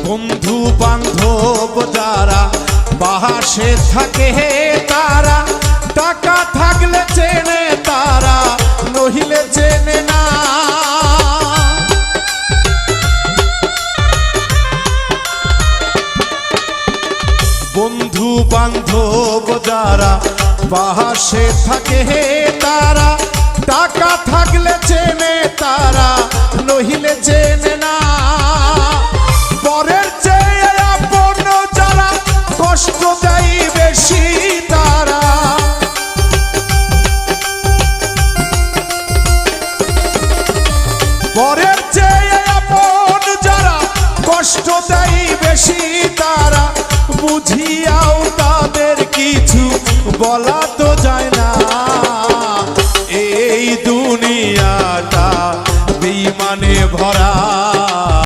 বন্ধু বান্ধব যারা পাশে থাকে তারা, টাকা থাকলে চেনে তারা, নহিলে চেনে না। বন্ধু বান্ধব যারা পাশে থাকে তারা, টাকা থাকলে চেনে তারা, নহিলে চেনে না। পরের চেয়ে আপন যারা কষ্ট দেয় বেশি তারা, পরের চেয়ে আপন যারা কষ্ট দেয় বেশি তারা, বুঝিয়াও তাদের কিছু বলা তো